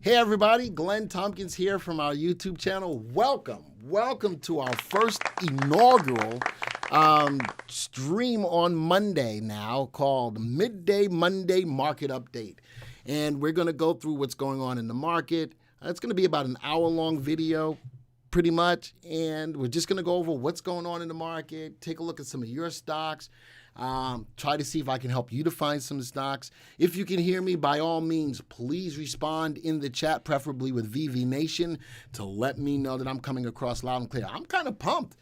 Hey everybody, Glenn Tompkins here from our YouTube channel. Welcome to our first inaugural stream on Monday now called Midday Monday Market Update. And we're going to go through what's going on in the market. It's going to be about an hour-long video, pretty much. And we're just going to go over what's going on in the market, take a look at some of your stocks, try to see if I can help you to find some stocks. If you can hear me, by all means, please respond in the chat, preferably with VV Nation, to let me know that I'm coming across loud and clear. I'm kind of pumped.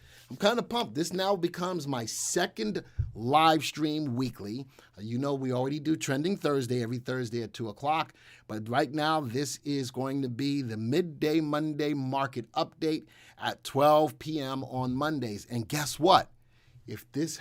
This now becomes my second live stream weekly. You know, we already do Trending Thursday, every Thursday at 2 o'clock. But right now, this is going to be the Midday Monday Market Update at 12 p.m. on Mondays. And guess what? If this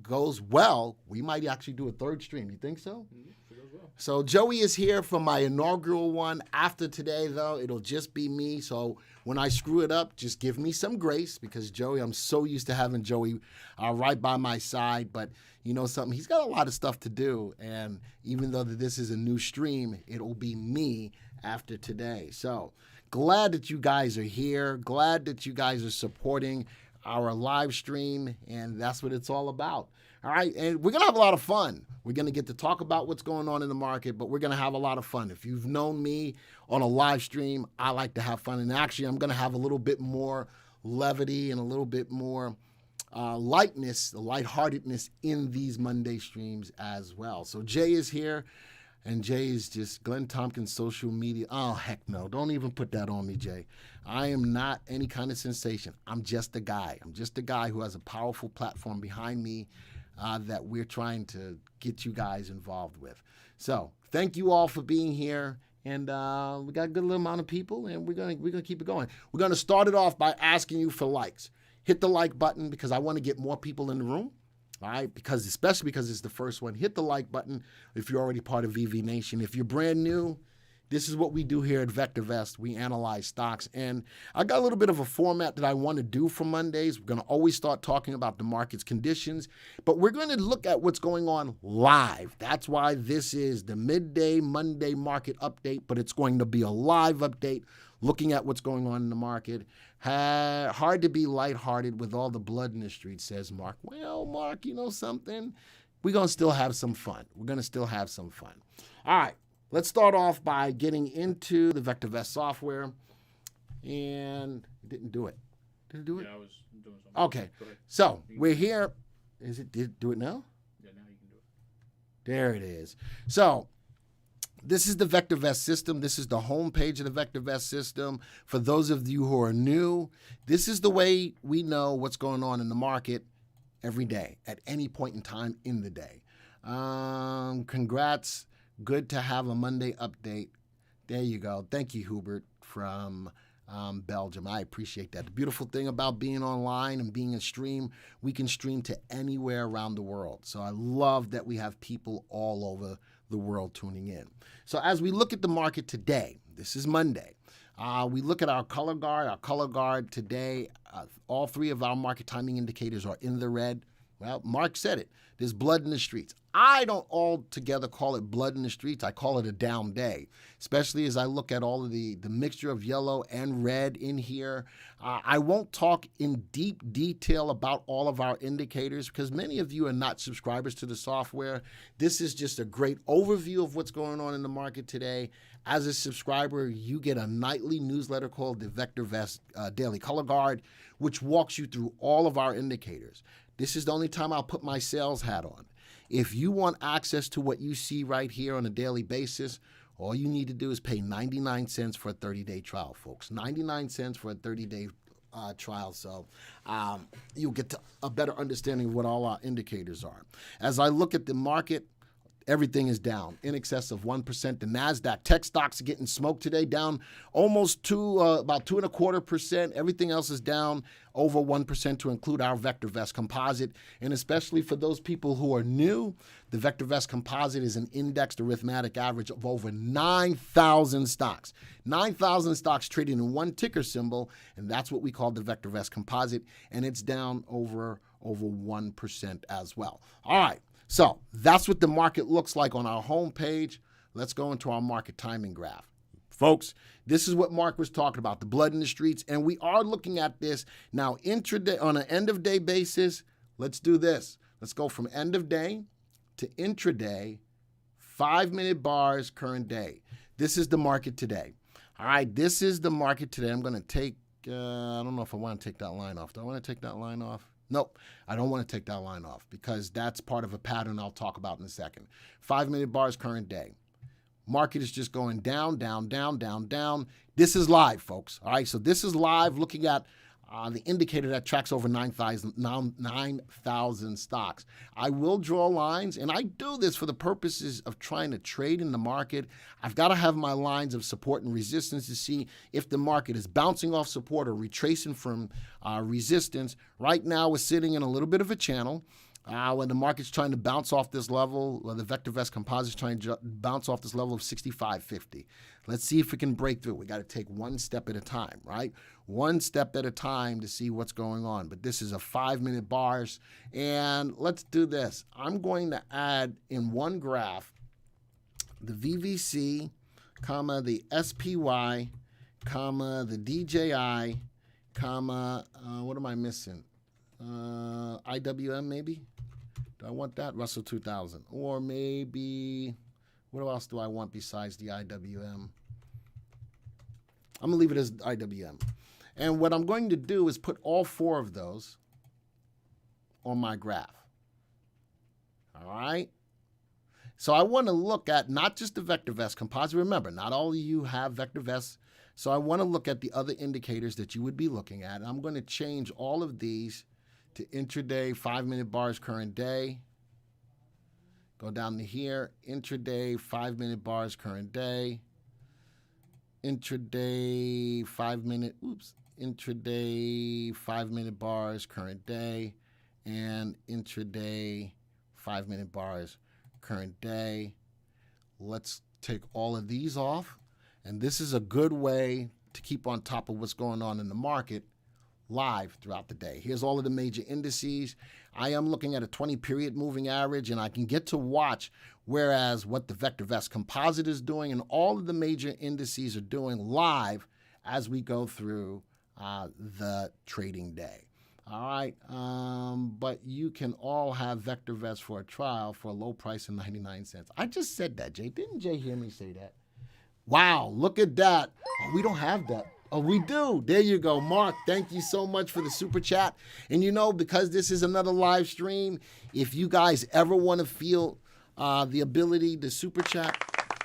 goes well, we might actually do a third stream. You think so? It goes well. So Joey is here for my inaugural one. After today, though, it'll just be me. So when I screw it up, just give me some grace, because Joey, I'm so used to having Joey right by my side. But you know something? He's got a lot of stuff to do. And even though this is a new stream, it'll be me after today. So glad that you guys are here. Glad that you guys are supporting our live stream, and that's what it's all about. All right, and we're gonna have a lot of fun. We're gonna get to talk about what's going on in the market, but we're gonna have a lot of fun. If you've known me on a live stream, I like to have fun, and actually I'm gonna have a little bit more levity and a little bit more lightness, lightheartedness in these Monday streams as well. So Jay is here. And Jay is just Glenn Tompkins social media. Oh, heck no. Don't even put that on me, Jay. I am not any kind of sensation. I'm just a guy. I'm just a guy who has a powerful platform behind me that we're trying to get you guys involved with. So thank you all for being here. And we got a good little amount of people, and we're gonna keep it going. We're going to start it off by asking you for likes. Hit the like button, because I want to get more people in the room. All right, especially because it's the first one. Hit the like button if you're already part of VV Nation. If you're brand new, this is what we do here at VectorVest. We analyze stocks. And I got a little bit of a format that I want to do for Mondays. We're going to always start talking about the market's conditions, but we're going to look at what's going on live. That's why this is the Midday Monday Market Update, but it's going to be a live update looking at what's going on in the market. Hard to be lighthearted with all the blood in the street, says Mark. Well, Mark, you know something? We're going to still have some fun. All right, let's start off by getting into the VectorVest software. And it didn't do it. Did it do it? Yeah, I was doing something. Okay, so we're here. Did it do it now? Yeah, now you can do it. There it is. So this is the VectorVest system. This is the home page of the VectorVest system. For those of you who are new, this is the way we know what's going on in the market every day, at any point in time in the day. Congrats. Good to have a Monday update. There you go. Thank you, Hubert, from Belgium. I appreciate that. The beautiful thing about being online and being a stream, we can stream to anywhere around the world. So I love that we have people all over the world tuning in. So as we look at the market today, this is Monday, we look at our color guard. Our color guard today, all three of our market timing indicators are in the red. Well, Mark said it. There's blood in the streets. I don't altogether call it blood in the streets. I call it a down day, especially as I look at all of the mixture of yellow and red in here. I won't talk in deep detail about all of our indicators, because many of you are not subscribers to the software. This is just a great overview of what's going on in the market today. As a subscriber, you get a nightly newsletter called the VectorVest Daily Color Guard, which walks you through all of our indicators. This is the only time I'll put my sales hat on. If you want access to what you see right here on a daily basis, all you need to do is pay 99 cents for a 30-day trial, folks. 99 cents for a 30-day trial. So you'll get to a better understanding of what all our indicators are. As I look at the market, everything is down in excess of 1%. The NASDAQ tech stocks are getting smoked today, down almost about 2.25%. Everything else is down over 1% to include our VectorVest composite. And especially for those people who are new, the VectorVest composite is an indexed arithmetic average of over 9,000 stocks. 9,000 stocks trading in one ticker symbol, and that's what we call the VectorVest composite, and it's down over 1% as well. All right. So that's what the market looks like on our homepage. Let's go into our market timing graph. Folks, this is what Mark was talking about, the blood in the streets, and we are looking at this now intraday on an end-of-day basis. Let's do this. Let's go from end of day to intraday, 5-minute bars, current day. This is the market today. All right, this is the market today. I'm going to take, I don't know if I want to take that line off. Do I want to take that line off? Nope, I don't want to take that line off because that's part of a pattern I'll talk about in a second. 5-minute bars, current day. Market is just going down, down, down, down, down. This is live, folks. All right, so this is live looking at the indicator that tracks over 9,000 stocks. I will draw lines, and I do this for the purposes of trying to trade in the market. I've got to have my lines of support and resistance to see if the market is bouncing off support or retracing from resistance. Right now, we're sitting in a little bit of a channel. When the market's trying to bounce off this level, the VectorVest composite is trying to bounce off this level of 65.50. Let's see if it can break through. We got to take one step at a time, right? One step at a time to see what's going on. But this is a 5-minute bars, and let's do this. I'm going to add in one graph the VVC, comma the SPY, comma the DJI, comma what am I missing? IWM maybe? Do I want that? Russell 2000. Or maybe, what else do I want besides the IWM? I'm going to leave it as IWM. And what I'm going to do is put all 4 of those on my graph. All right? So I want to look at not just the VectorVest composite. Remember, not all of you have VectorVest. So I want to look at the other indicators that you would be looking at. And I'm going to change all of these to intraday, 5-minute bars, current day. Go down to here, intraday, 5-minute bars, current day. Intraday, 5-minute, intraday, 5-minute bars, current day. And intraday, 5-minute bars, current day. Let's take all of these off. And this is a good way to keep on top of what's going on in the market live throughout the day. Here's all of the major indices. I am looking at a 20-period moving average, and I can get to watch whereas what the VectorVest composite is doing and all of the major indices are doing live as we go through the trading day. All right, but you can all have VectorVest for a trial for a low price of 99 cents. I just said that, Jay. Didn't Jay hear me say that? Wow, look at that. Oh, we don't have that. Oh, we do. There you go. Mark, thank you so much for the super chat. And you know, because this is another live stream, if you guys ever want to feel the ability to super chat,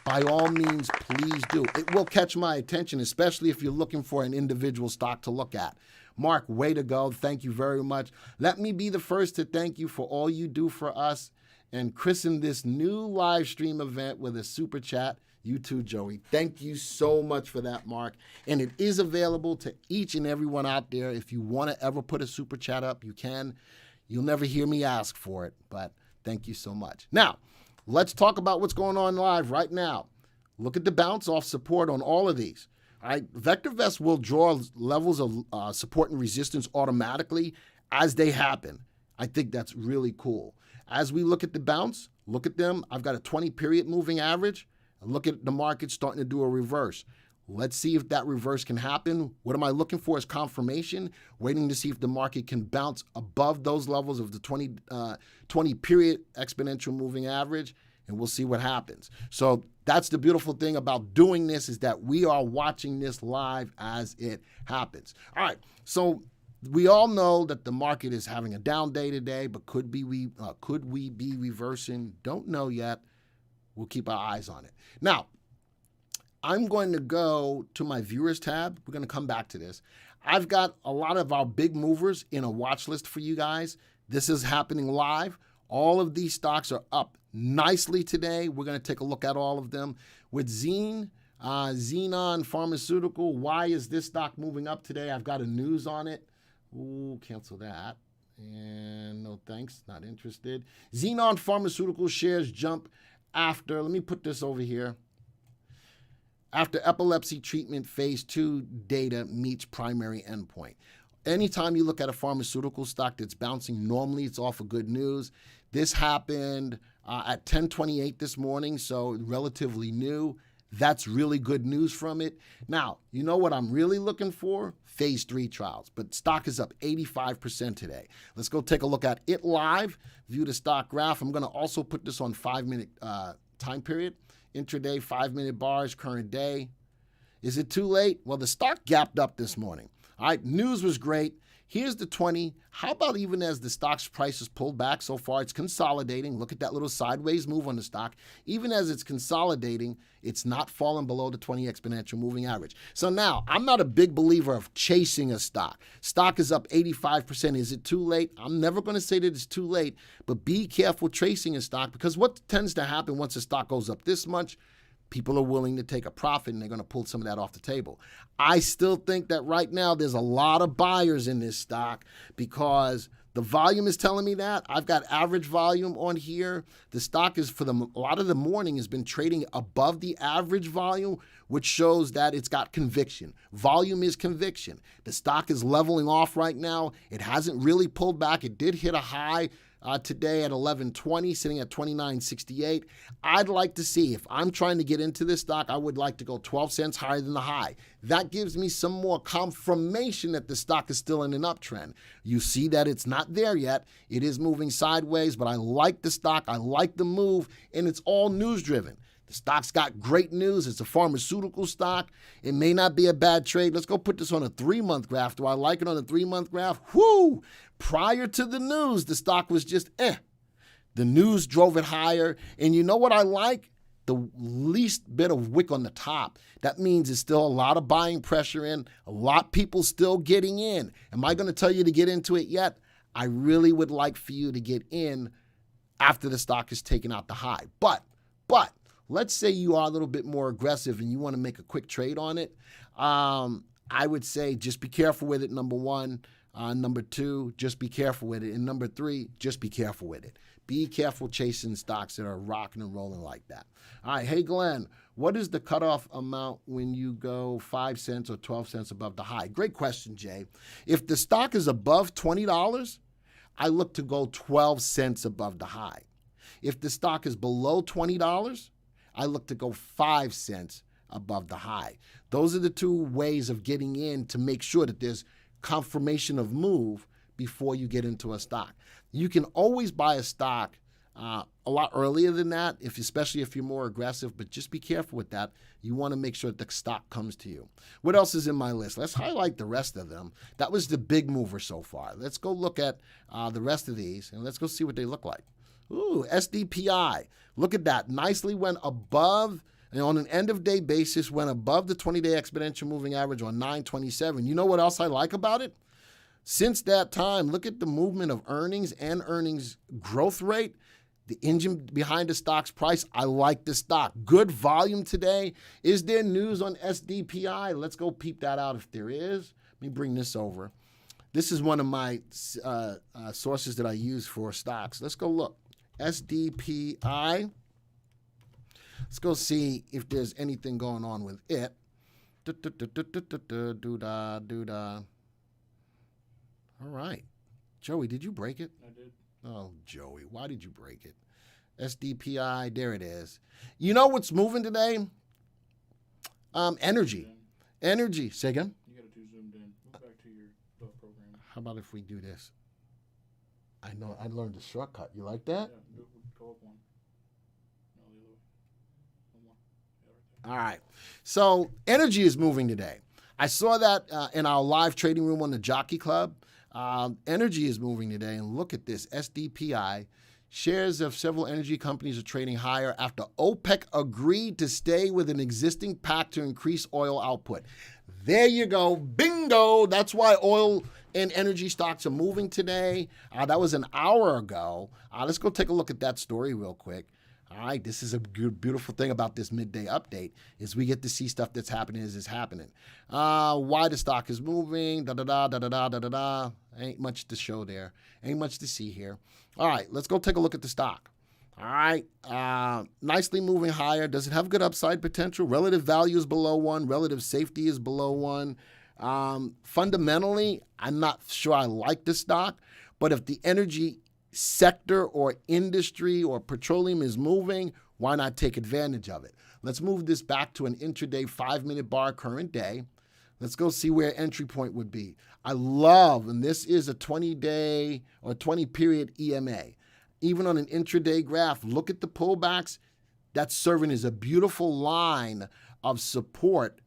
by all means, please do. It will catch my attention, especially if you're looking for an individual stock to look at. Mark, way to go. Thank you very much. Let me be the first to thank you for all you do for us and christen this new live stream event with a super chat. You too, Joey. Thank you so much for that, Mark. And it is available to each and everyone out there. If you want to ever put a super chat up, you can. You'll never hear me ask for it, but thank you so much. Now, let's talk about what's going on live right now. Look at the bounce off support on all of these. All right, VectorVest will draw levels of support and resistance automatically as they happen. I think that's really cool. As we look at the bounce, look at them. I've got a 20-period moving average. Look at the market starting to do a reverse. Let's see if that reverse can happen. What am I looking for is confirmation, waiting to see if the market can bounce above those levels of the 20-period exponential moving average, and we'll see what happens. So that's the beautiful thing about doing this, is that we are watching this live as it happens. All right, so we all know that the market is having a down day today, but could we be reversing? Don't know yet. We'll keep our eyes on it. Now, I'm going to go to my viewers tab. We're going to come back to this. I've got a lot of our big movers in a watch list for you guys. This is happening live. All of these stocks are up nicely today. We're going to take a look at all of them. With Xenon Pharmaceutical, why is this stock moving up today? I've got a news on it. Ooh, cancel that. And no thanks, not interested. Xenon Pharmaceutical shares jump after, let me put this over here, after epilepsy treatment phase 2 data meets primary endpoint. Anytime you look at a pharmaceutical stock that's bouncing, normally it's off of good news. This happened at 10:28 this morning, so relatively new. That's really good news from it. Now, you know what I'm really looking for? Phase 3 trials. But stock is up 85% today. Let's go take a look at it live. View the stock graph. I'm going to also put this on 5-minute time period. Intraday, 5-minute bars, current day. Is it too late? Well, the stock gapped up this morning. All right, news was great. Here's the 20. How about even as the stock's price has pulled back so far, it's consolidating. Look at that little sideways move on the stock. Even as it's consolidating, it's not falling below the 20 exponential moving average. So now, I'm not a big believer of chasing a stock. Stock is up 85%. Is it too late? I'm never going to say that it's too late, but be careful chasing a stock, because what tends to happen once a stock goes up this much, people are willing to take a profit and they're going to pull some of that off the table. I still think that right now there's a lot of buyers in this stock because the volume is telling me that. I've got average volume on here. The stock is, for a lot of the morning, has been trading above the average volume, which shows that it's got conviction. Volume is conviction. The stock is leveling off right now. It hasn't really pulled back. It did hit a high today at 11.20, sitting at 29.68. I'd like to see, if I'm trying to get into this stock, I would like to go 12 cents higher than the high. That gives me some more confirmation that the stock is still in an uptrend. You see that it's not there yet. It is moving sideways, but I like the stock. I like the move, and it's all news driven. The stock's got great news. It's a pharmaceutical stock. It may not be a bad trade. Let's go put this on a 3-month graph. Do I like it on a 3-month graph? Whoo! Prior to the news, the stock was just The news drove it higher. And you know what I like? The least bit of wick on the top. That means there's still a lot of buying pressure in, a lot of people still getting in. Am I going to tell you to get into it yet? I really would like for you to get in after the stock is taken out the high. But let's say you are a little bit more aggressive and you want to make a quick trade on it. I would say just be careful with it, number one. Number two, just be careful with it. And number three, just be careful with it. Be careful chasing stocks that are rocking and rolling like that. All right, hey, Glenn, what is the cutoff amount when you go 5 cents or 12 cents above the high? Great question, Jay. If the stock is above $20, I look to go 12 cents above the high. If the stock is below $20, I look to go 5 cents above the high. Those are the two ways of getting in to make sure that there's confirmation of move before you get into a stock. You can always buy a stock a lot earlier than that, especially if you're more aggressive, but just be careful with that. You want to make sure that the stock comes to you. What else is in my list? Let's highlight the rest of them. That was the big mover so far. Let's go look at the rest of these, and let's go see what they look like. Ooh, SDPI. Look at that. Nicely went above, and on an end-of-day basis, went above the 20-day exponential moving average on 927. You know what else I like about it? Since that time, look at the movement of earnings and earnings growth rate. The engine behind the stock's price, I like the stock. Good volume today. Is there news on SDPI? Let's go peep that out if there is. Let me bring this over. This is one of my sources that I use for stocks. Let's go look. SDPI. Let's go see if there's anything going on with it. All right. Joey, did you break it? I did. Oh, Joey, why did you break it? SDPI, there it is. You know what's moving today? Energy. Energy. Say again? You got it too zoomed in. Look back to your program. How about if we do this? I know, I learned a shortcut. You like that? Yeah, go up one. No, the other way. One more. Yeah, right there. All right. So energy is moving today. I saw that in our live trading room on the Jockey Club. Energy is moving today, and look at this, SDPI. Shares of several energy companies are trading higher after OPEC agreed to stay with an existing pact to increase oil output. There you go, bingo. That's why oil and energy stocks are moving today. That was an hour ago. Let's go take a look at that story real quick. All right, this is a good, beautiful thing about this midday update is we get to see stuff that's happening as it's happening. Why the stock is moving, da-da-da. Ain't much to show there. Ain't much to see here. All right, let's go take a look at the stock. All right, nicely moving higher. Does it have good upside potential? Relative value is below 1. Relative safety is below 1. Fundamentally, I'm not sure I like the stock, but if the energy sector or industry or petroleum is moving, why not take advantage of it? Let's move this back to an intraday 5-minute bar current day. Let's go see where entry point would be. I love, and this is a 20-day or 20-period EMA. Even on an intraday graph, look at the pullbacks. That's serving as a beautiful line of support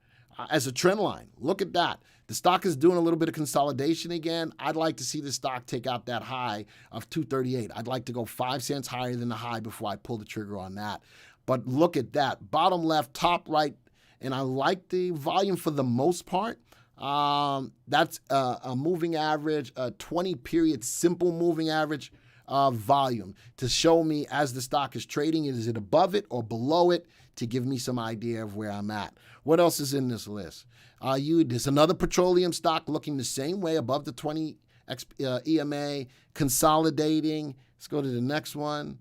as a trend line. Look at that. The stock is doing a little bit of consolidation again. I'd like to see the stock take out that high of 238. I'd like to go 5 cents higher than the high before I pull the trigger on that. But look at that. Bottom left, top right, and I like the volume for the most part. That's a moving average, a 20-period simple moving average volume to show me as the stock is trading, is it above it or below it, to give me some idea of where I'm at. What else is in this list? There's another petroleum stock looking the same way, above the 20 EMA, consolidating. Let's go to the next one.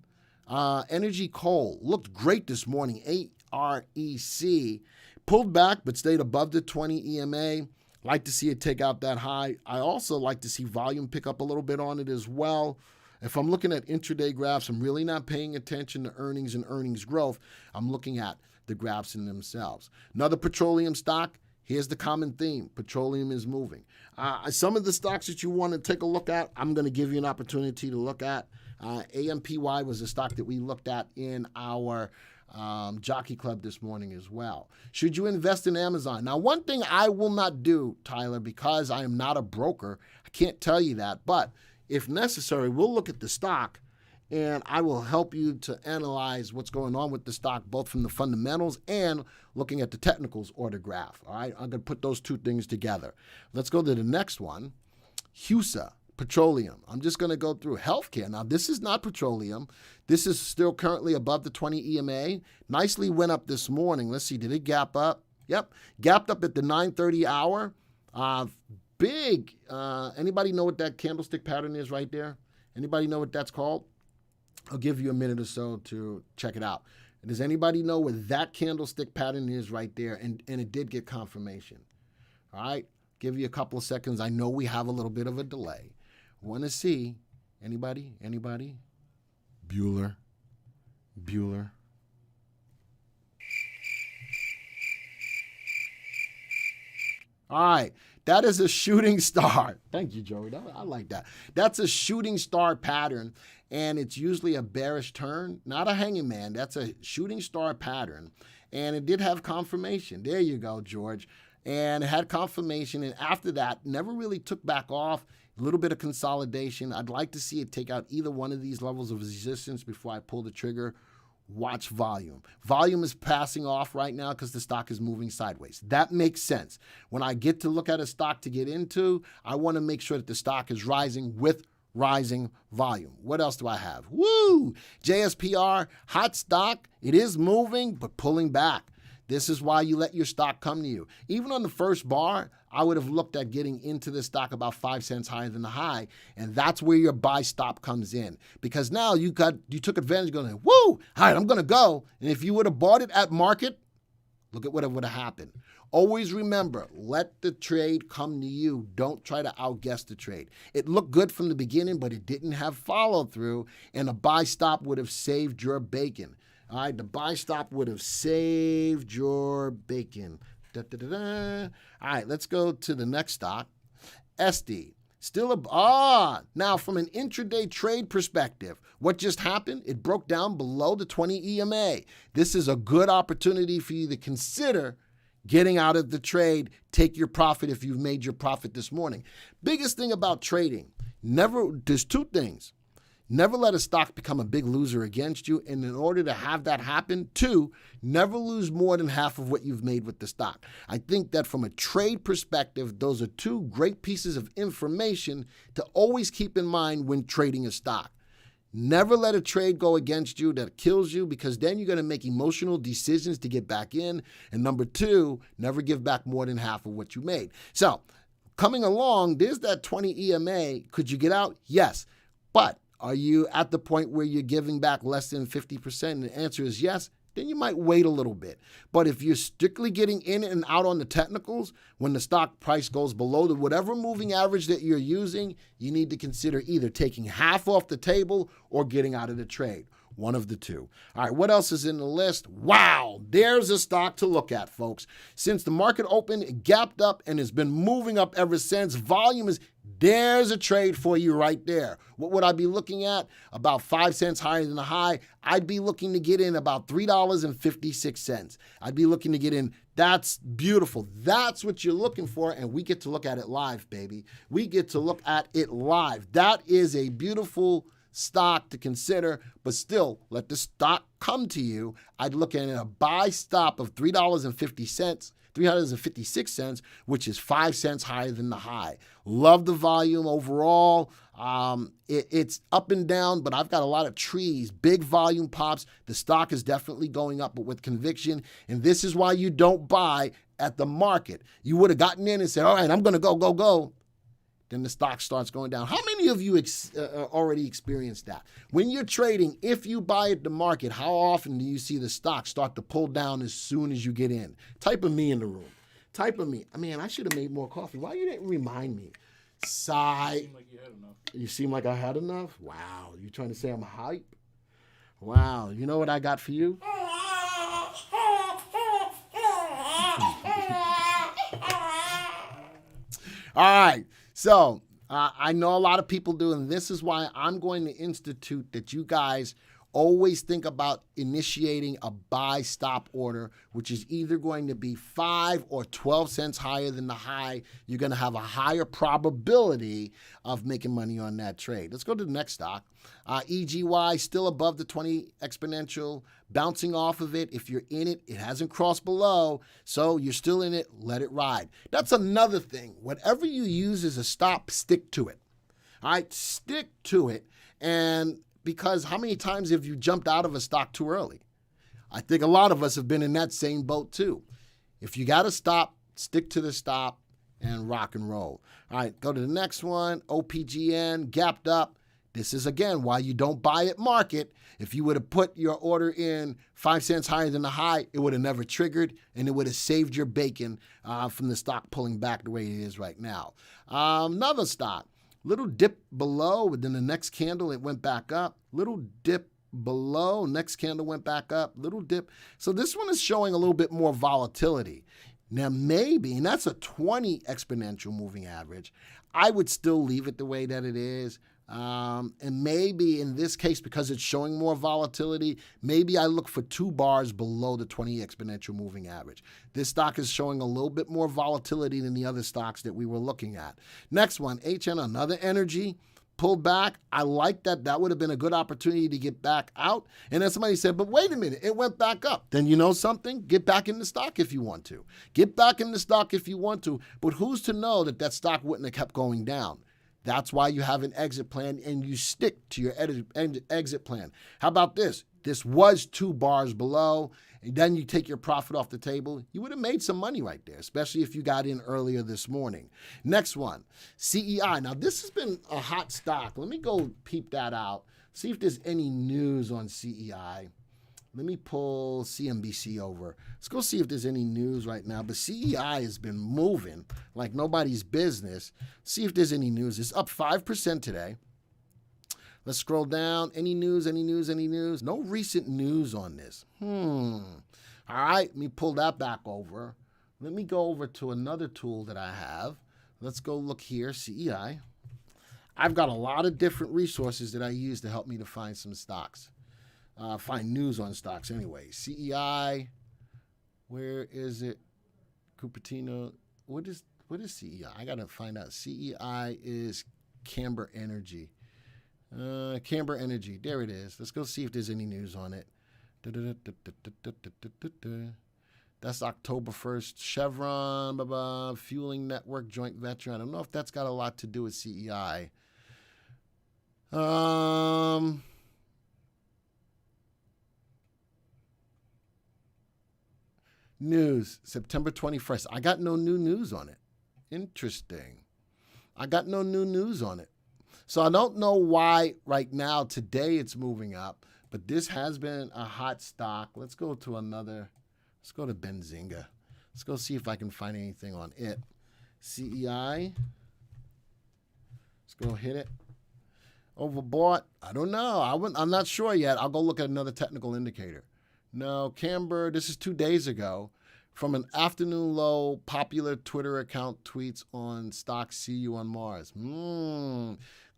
Energy coal looked great this morning. AREC pulled back but stayed above the 20 EMA. Like to see it take out that high. I also like to see volume pick up a little bit on it as well. If I'm looking at intraday graphs, I'm really not paying attention to earnings and earnings growth. I'm looking at the graphs in themselves. Another petroleum stock, here's the common theme. Petroleum is moving. Some of the stocks that you want to take a look at, I'm going to give you an opportunity to look at. AMPY was a stock that we looked at in our Jockey Club this morning as well. Should you invest in Amazon? Now, one thing I will not do, Tyler, because I am not a broker, I can't tell you that, but if necessary, we'll look at the stock and I will help you to analyze what's going on with the stock, both from the fundamentals and looking at the technicals or the graph. All right, I'm going to put those two things together. Let's go to the next one. HUSA, petroleum. I'm just going to go through healthcare. Now, this is not petroleum. This is still currently above the 20 EMA. Nicely went up this morning. Let's see, did it gap up? Yep, gapped up at the 9:30 hour. Big. Anybody know what that candlestick pattern is right there? Anybody know what that's called? I'll give you a minute or so to check it out. Does anybody know what that candlestick pattern is right there? And it did get confirmation. All right. Give you a couple of seconds. I know we have a little bit of a delay. Want to see? Anybody? Anybody? Bueller. All right. That is a shooting star. Thank you, Joey. I like that. That's a shooting star pattern, and it's usually a bearish turn, not a hanging man. That's a shooting star pattern, and it did have confirmation. There you go, George. And it had confirmation, and after that, never really took back off. A little bit of consolidation. I'd like to see it take out either one of these levels of resistance before I pull the trigger. Watch volume. Volume is passing off right now because the stock is moving sideways. That makes sense. When I get to look at a stock to get into, I want to make sure that the stock is rising with rising volume. What else do I have? Woo! JSPR, hot stock. It is moving, but pulling back. This is why you let your stock come to you. Even on the first bar, I would have looked at getting into the stock about 5 cents higher than the high, and that's where your buy stop comes in. Because now you took advantage going, woo, all right, I'm going to go. And if you would have bought it at market, look at what would have happened. Always remember, let the trade come to you. Don't try to outguess the trade. It looked good from the beginning, but it didn't have follow through, and a buy stop would have saved your bacon. All right, the buy stop would have saved your bacon. Da, da, da, da. All right, let's go to the next stock. SD. Still now from an intraday trade perspective, what just happened? It broke down below the 20 EMA. This is a good opportunity for you to consider getting out of the trade. Take your profit if you've made your profit this morning. Biggest thing about trading, there's two things. Never let a stock become a big loser against you. And in order to have that happen, two, never lose more than half of what you've made with the stock. I think that from a trade perspective, those are two great pieces of information to always keep in mind when trading a stock. Never let a trade go against you that kills you, because then you're going to make emotional decisions to get back in. And number two, never give back more than half of what you made. So coming along, there's that 20 EMA. Could you get out? Yes. But are you at the point where you're giving back less than 50%? And the answer is yes. Then you might wait a little bit. But if you're strictly getting in and out on the technicals, when the stock price goes below the whatever moving average that you're using, you need to consider either taking half off the table or getting out of the trade. One of the two. All right, what else is in the list? Wow, there's a stock to look at, folks. Since the market opened, it gapped up and has been moving up ever since. Volume is, there's a trade for you right there. What would I be looking at? About 5 cents higher than the high. I'd be looking to get in about $3.56. I'd be looking to get in. That's beautiful. That's what you're looking for, and we get to look at it live, baby. We get to look at it live. That is a beautiful stock to consider, but still, let the stock come to you. I'd look at a buy stop of $3.56, which is 5 cents higher than the high. Love the volume overall. It's up and down, but I've got a lot of trees, big volume pops. The stock is definitely going up, but with conviction. And this is why you don't buy at the market. You would have gotten in and said, all right, I'm going to go. Then the stock starts going down. How many of you already experienced that? When you're trading, if you buy at the market, how often do you see the stock start to pull down as soon as you get in? Type of me in the room. Type of me. Man, I should have made more coffee. Why you didn't remind me? Sigh. Seemed like you had enough. You seem like I had enough? Wow. You trying to say I'm hype? Wow. You know what I got for you? All right. So I know a lot of people do, and this is why I'm going to institute that you guys always think about initiating a buy stop order, which is either going to be 5 or 12 cents higher than the high. You're going to have a higher probability of making money on that trade. Let's go to the next stock. EGY still above the 20 exponential, bouncing off of it. If you're in it, it hasn't crossed below, so you're still in it. Let it ride. That's another thing. Whatever you use as a stop, stick to it. All right, stick to it. And because how many times have you jumped out of a stock too early? I think a lot of us have been in that same boat too. If you got to stop, stick to the stop and rock and roll. All right, go to the next one. OPGN, gapped up. This is, again, why you don't buy at market. If you would have put your order in 5 cents higher than the high, it would have never triggered, and it would have saved your bacon from the stock pulling back the way it is right now. Another stock. Little dip below, but then the next candle, it went back up. Little dip below, next candle went back up. Little dip. So this one is showing a little bit more volatility. Now maybe, and that's a 20 exponential moving average, I would still leave it the way that it is. And maybe in this case, because it's showing more volatility, maybe I look for 2 bars below the 20 exponential moving average. This stock is showing a little bit more volatility than the other stocks that we were looking at. Next one, HN, another energy, pulled back. I like that. That would have been a good opportunity to get back out. And then somebody said, but wait a minute, it went back up. Then you know something? Get back in the stock if you want to. Get back in the stock if you want to. But who's to know that that stock wouldn't have kept going down? That's why you have an exit plan and you stick to your exit plan. How about this? This was 2 bars below, and then you take your profit off the table. You would have made some money right there, especially if you got in earlier this morning. Next one, CEI. Now, this has been a hot stock. Let me go peep that out, see if there's any news on CEI. Let me pull CNBC over. Let's go see if there's any news right now. But CEI has been moving like nobody's business. See if there's any news. It's up 5% today. Let's scroll down. Any news, any news, any news? No recent news on this. All right, let me pull that back over. Let me go over to another tool that I have. Let's go look here, CEI. I've got a lot of different resources that I use to help me to find some stocks. Find news on stocks anyway. CEI, where is it? Cupertino, what is CEI? I got to find out. CEI is Camber Energy. Camber Energy, there it is. Let's go see if there's any news on it. That's October 1st. Chevron, Fueling Network, joint venture. I don't know if that's got a lot to do with CEI. News, September 21st. I got no new news on it. Interesting. I got no new news on it. So I don't know why right now, today it's moving up, but this has been a hot stock. Let's go to let's go to Benzinga. Let's go see if I can find anything on it. CEI. Let's go hit it. Overbought? I don't know. I'm not sure yet. I'll go look at another technical indicator. No, Camber, this is 2 days ago. From an afternoon low, popular Twitter account tweets on stock, see you on Mars.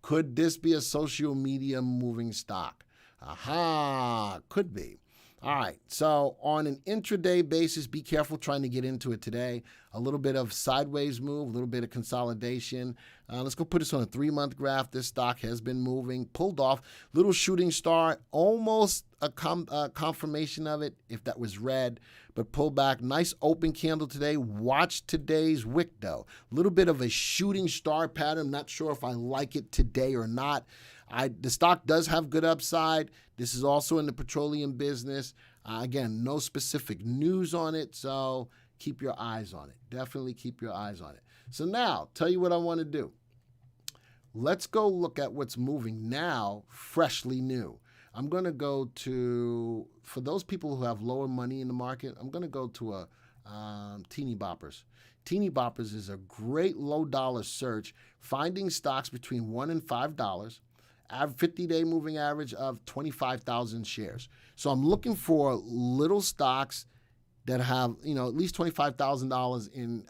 Could this be a social media moving stock? Aha, could be. All right, so on an intraday basis, be careful trying to get into it today. A little bit of sideways move, a little bit of consolidation. Let's go put this on a 3-month graph. This stock has been moving, pulled off, little shooting star, almost a confirmation of it if that was red, but pulled back. Nice open candle today. Watch today's wick though. A little bit of a shooting star pattern. Not sure if I like it today or not. The stock does have good upside. This is also in the petroleum business. Again, no specific news on it, so keep your eyes on it. Definitely keep your eyes on it. So now, tell you what I want to do. Let's go look at what's moving now, freshly new. I'm going to go to, for those people who have lower money in the market, I'm going to go to a Teeny Boppers. Teeny Boppers is a great low dollar search, finding stocks between $1 and $5. 50-day moving average of 25,000 shares. So I'm looking for little stocks that have, at least $25,000 in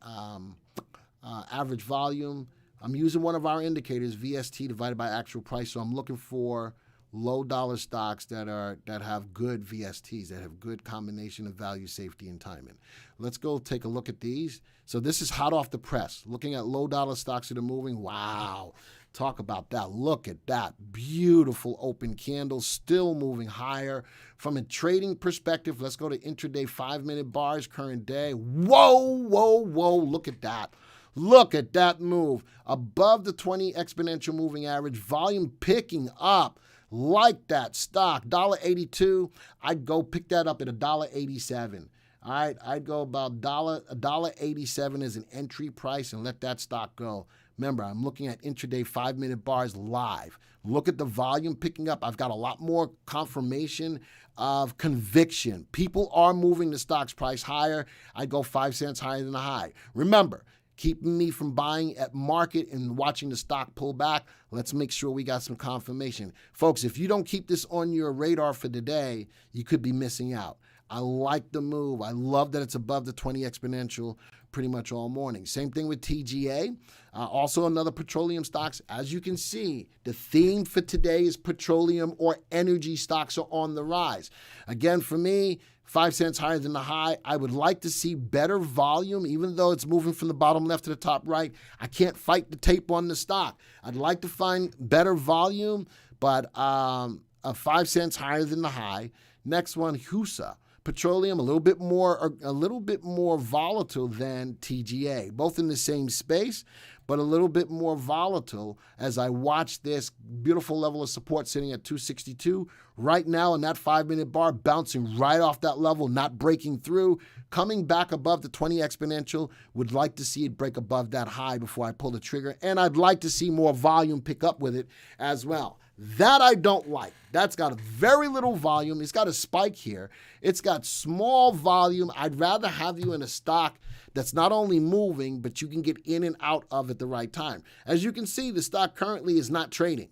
average volume. I'm using one of our indicators, VST divided by actual price. So I'm looking for low dollar stocks that have good VSTs, that have good combination of value, safety, and timing. Let's go take a look at these. So this is hot off the press. Looking at low dollar stocks that are moving. Wow. Talk about that. Look at that. Beautiful open candle, still moving higher. From a trading perspective, let's go to intraday 5-minute bars, current day. Whoa, whoa, whoa. Look at that. Look at that move. Above the 20 exponential moving average, volume picking up. Like that stock, $1.82. I'd go pick that up at $1.87. All right, I'd go about $1.87 as an entry price and let that stock go. Remember, I'm looking at intraday 5-minute bars live. Look at the volume picking up. I've got a lot more confirmation of conviction. People are moving the stock's price higher. I'd go 5 cents higher than the high. Remember, keeping me from buying at market and watching the stock pull back, let's make sure we got some confirmation. Folks, if you don't keep this on your radar for today, you could be missing out. I like the move. I love that it's above the 20 exponential pretty much all morning. Same thing with TGA. Also another petroleum stocks. As you can see, the theme for today is petroleum or energy stocks are on the rise. Again, for me, 5 cents higher than the high. I would like to see better volume, even though it's moving from the bottom left to the top right. I can't fight the tape on the stock. I'd like to find better volume, but 5 cents higher than the high. Next one, HUSA. Petroleum, a little bit more volatile than TGA, both in the same space, but a little bit more volatile as I watch this beautiful level of support sitting at 262 right now in that 5-minute bar, bouncing right off that level, not breaking through, coming back above the 20 exponential. Would like to see it break above that high before I pull the trigger, and I'd like to see more volume pick up with it as well. That I don't like. That's got very little volume. It's got a spike here. It's got small volume. I'd rather have you in a stock that's not only moving, but you can get in and out of at the right time. As you can see, the stock currently is not trading.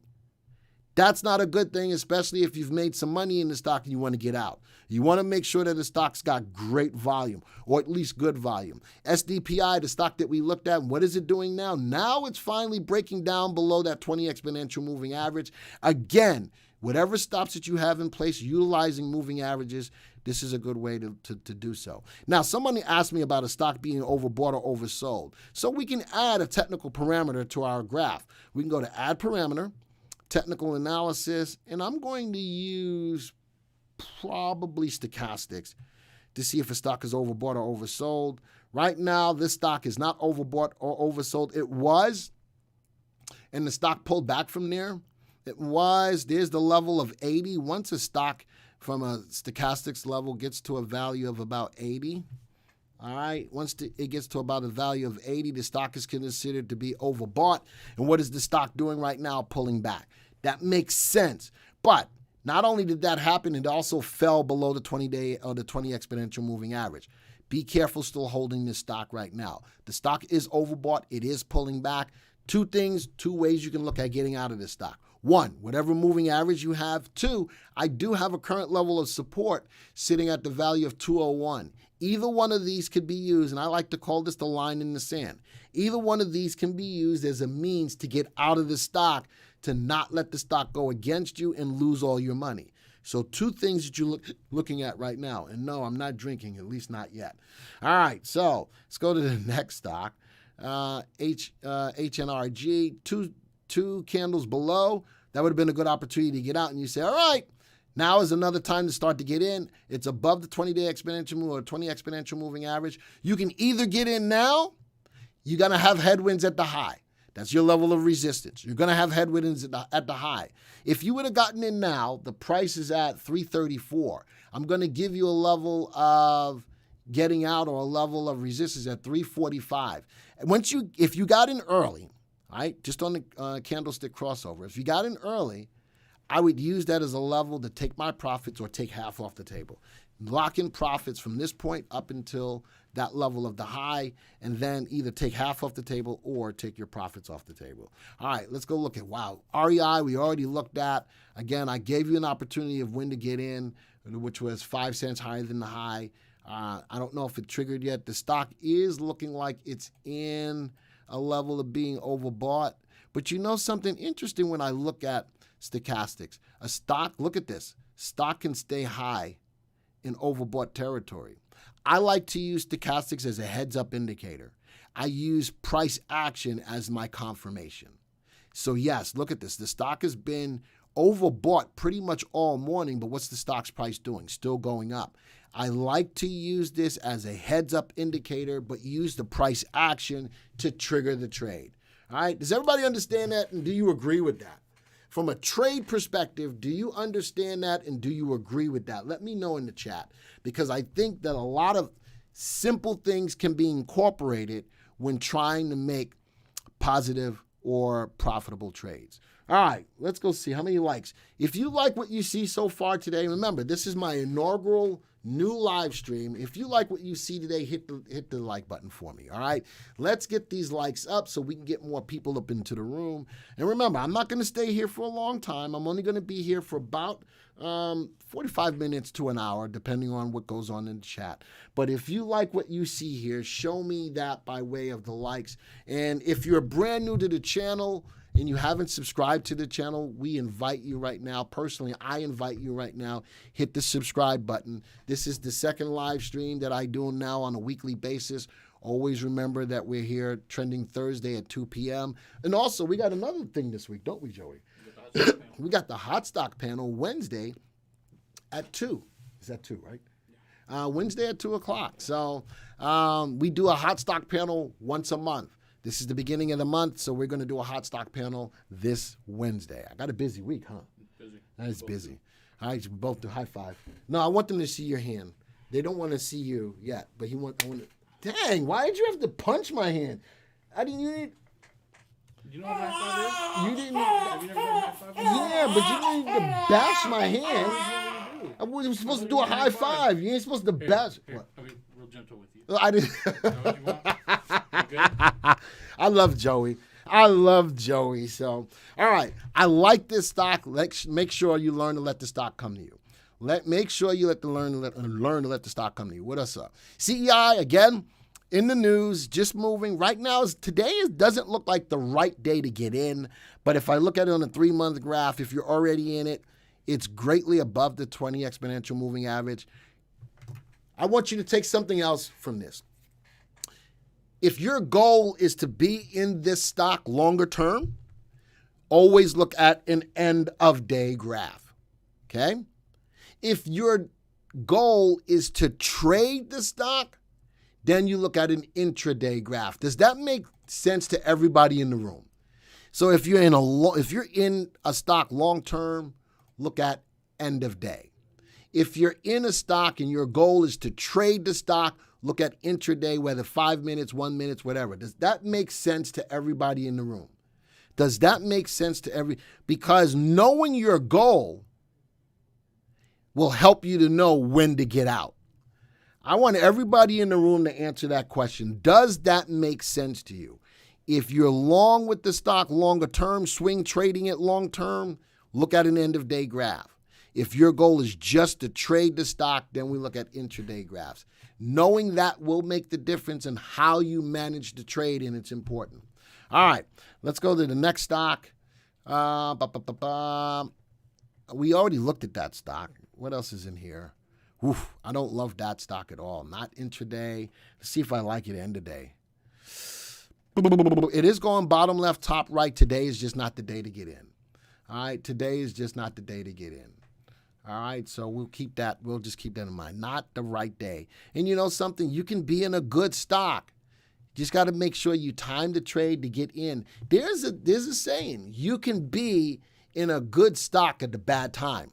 That's not a good thing, especially if you've made some money in the stock and you want to get out. You want to make sure that the stock's got great volume, or at least good volume. SDPI, the stock that we looked at, what is it doing now? Now it's finally breaking down below that 20 exponential moving average. Again, whatever stops that you have in place, utilizing moving averages, this is a good way to do so. Now, somebody asked me about a stock being overbought or oversold. So we can add a technical parameter to our graph. We can go to add parameter, technical analysis, and I'm going to use probably stochastics to see if a stock is overbought or oversold. Right now, this stock is not overbought or oversold. It was, and the stock pulled back from there. It was, there's the level of 80. Once a stock from a stochastics level gets to a value of about 80, all right, once it gets to about a value of 80, the stock is considered to be overbought. And what is the stock doing right now? Pulling back. That makes sense. But not only did that happen, it also fell below the 20-day or the 20 exponential moving average. Be careful still holding this stock right now. The stock is overbought. It is pulling back. Two ways you can look at getting out of this stock. One, whatever moving average you have. Two, I do have a current level of support sitting at the value of 201. Either one of these could be used, and I like to call this the line in the sand. Either one of these can be used as a means to get out of the stock, to not let the stock go against you and lose all your money. So two things that you're looking at right now. And no, I'm not drinking, at least not yet. All right, so let's go to the next stock. HNRG, two candles below. That would have been a good opportunity to get out. And you say, all right, now is another time to start to get in. It's above the 20-day exponential move or 20 exponential moving average. You can either get in now. You're going to have headwinds at the high. That's your level of resistance. You're going to have headwinds at the high. If you would have gotten in now, the price is at 334. I'm going to give you a level of getting out or a level of resistance at 345. If you got in early, right, just on the candlestick crossover, if you got in early, I would use that as a level to take my profits or take half off the table. Lock in profits from this point up until that level of the high, and then either take half off the table or take your profits off the table. All right, let's go look at, REI we already looked at. Again, I gave you an opportunity of when to get in, which was 5 cents higher than the high. I don't know if it triggered yet. The stock is looking like it's in a level of being overbought. But you know something interesting when I look at stochastics? A stock, look at this, stock can stay high in overbought territory. I like to use stochastics as a heads-up indicator. I use price action as my confirmation. So yes, look at this. The stock has been overbought pretty much all morning, but what's the stock's price doing? Still going up. I like to use this as a heads-up indicator, but use the price action to trigger the trade. All right, does everybody understand that, and do you agree with that? From a trade perspective, do you understand that and do you agree with that? Let me know in the chat, because I think that a lot of simple things can be incorporated when trying to make positive or profitable trades. All right, let's go see how many likes. If you like what you see so far today, remember, this is my inaugural new live stream. If you like what you see today, hit the like button for me, all right? Let's get these likes up so we can get more people up into the room. And remember, I'm not going to stay here for a long time. I'm only going to be here for about 45 minutes to an hour, depending on what goes on in the chat. But if you like what you see here, show me that by way of the likes. And if you're brand new to the channel and you haven't subscribed to the channel, we invite you right now. Personally, I invite you right now. Hit the subscribe button. This is the second live stream that I do now on a weekly basis. Always remember that we're here trending Thursday at 2 p.m. And also, we got another thing this week, don't we, Joey? We got the hot stock panel Wednesday at 2. Is that 2, right? Wednesday at 2 o'clock. So we do a hot stock panel once a month. This is the beginning of the month, so we're going to do a hot stock panel this Wednesday. I got a busy week, huh? Busy. That is busy. All right, we both do high five. No, I want them to see your hand. They don't want to see you yet, but I want to. Dang, why did you have to punch my hand? I didn't. You know what high five is? You didn't. Have you never done high five? Yeah, but you didn't need to bash my hand. I was supposed to do a high five. You ain't supposed to bash. Here, I'll be real gentle with you. I didn't. Is that what you want? You good? I love Joey. So, all right. I like this stock. Make sure you learn to let the stock come to you. Make sure you learn to let the stock come to you. What else up? CEI, again, in the news, just moving. Right now, today doesn't look like the right day to get in. But if I look at it on a 3-month graph, if you're already in it, it's greatly above the 20 exponential moving average. I want you to take something else from this. If your goal is to be in this stock longer term, always look at an end of day graph, okay? If your goal is to trade the stock, then you look at an intraday graph. Does that make sense to everybody in the room? So if you're in a stock long term, look at end of day. If you're in a stock and your goal is to trade the stock, look at intraday, whether 5 minutes, 1 minute, whatever. Does that make sense to everybody in the room? Does that make sense to because knowing your goal will help you to know when to get out. I want everybody in the room to answer that question. Does that make sense to you? If you're long with the stock longer term, swing trading it long term, look at an end of day graph. If your goal is just to trade the stock, then we look at intraday graphs. Knowing that will make the difference in how you manage the trade, and it's important. All right, let's go to the next stock. We already looked at that stock. What else is in here? Oof, I don't love that stock at all. Not intraday. Let's see if I like it end of day. It is going bottom left, top right. Today is just not the day to get in. All right, today is just not the day to get in. All right, so we'll just keep that in mind. Not the right day. And you know something? You can be in a good stock. Just got to make sure you time the trade to get in. There's a saying, you can be in a good stock at the bad time.